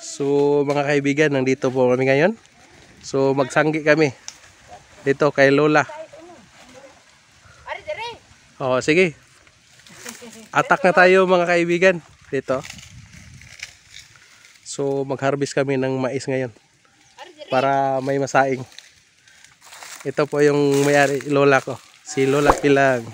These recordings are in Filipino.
So mga kaibigan, nandito po kami ngayon. So magsanggi kami dito kay Lola. Oh, sige. Atak na tayo mga kaibigan dito. So mag-harvest kami ng mais ngayon para may masaing. Ito po yung may-ari, Lola ko. Si Lola Pilang.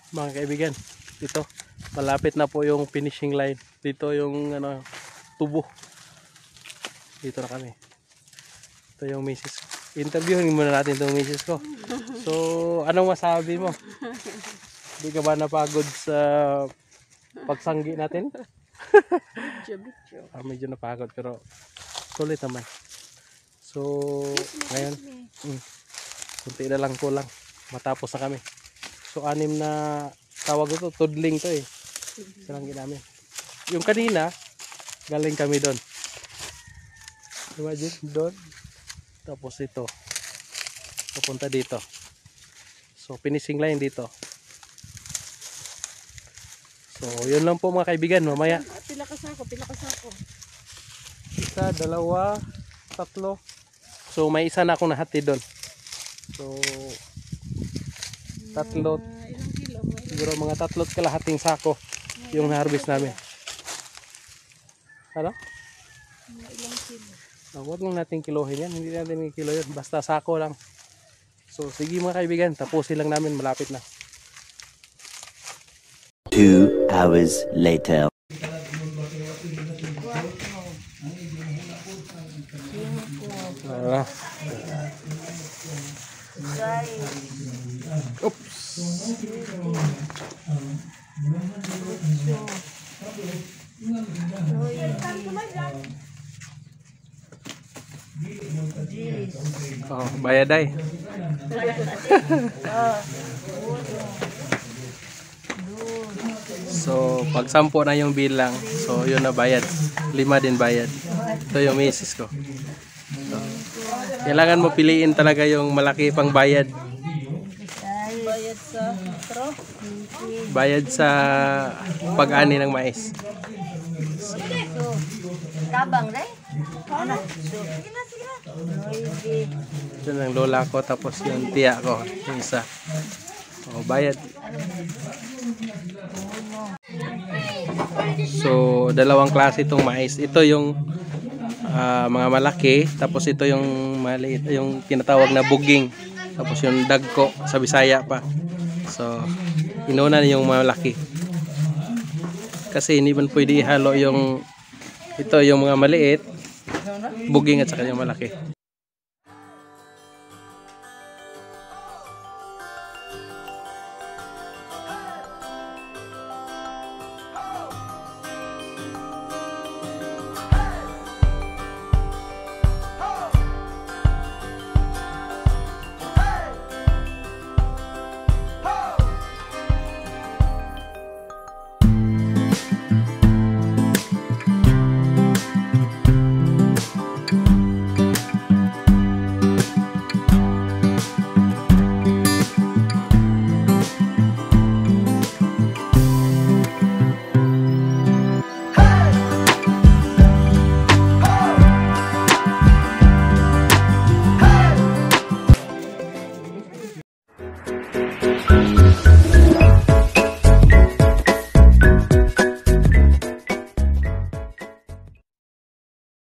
Mga kaibigan, dito malapit na po yung finishing line. Dito yung tubo. Dito na kami. Ito yung misis. Interviewin muna natin itong misis ko. So anong masabi mo? Hindi ka ba napagod sa pagsanggi natin? Medyo napagod pero sulit naman. So ngayon kunti na lang kulang matapos na kami. So 6 na tawag ito, tudling to eh. Saranggi namin. Yung kanina galing kami doon. Imagine doon. Tapos ito papunta dito. So finishing line dito. So yun lang po mga kaibigan, mamaya. Pila ka sako, pila ka sako. Isa, dalawa, tatlo. So may isa na akong nahati doon. So tatlo, Ilang kilo? siguro mga 3 kalahating sako yung na-harvest namin. Ano? Ilang kilo? Huwag lang natin kilohin yan, hindi natin kilo yun, basta sako lang. So sige mga kaibigan, tapusin lang namin, malapit na. 2 hours later. Oops. Oh, bayad ay. So, pag 10 na yung bilang, so yun na bayad. 5 din bayad. Ito yung misis ko. So, kailangan mo piliin talaga yung malaki pang bayad. Bayad sa metro? Bayad sa pag-ani ng mais. Tabang day? Ano? Sige na, sige na. Ito ng lola ko, tapos yung tiya ko, yung isa. O, bayad. So, dalawang klase itong mais. Ito yung mga malaki, tapos ito yung maliit, yung tinatawag na buging. Tapos yung dagko sa Bisaya pa. So, inuna yung malaki. Kasi hindi man pwede ihalo yung ito yung mga maliit, buging at saka yung malaki.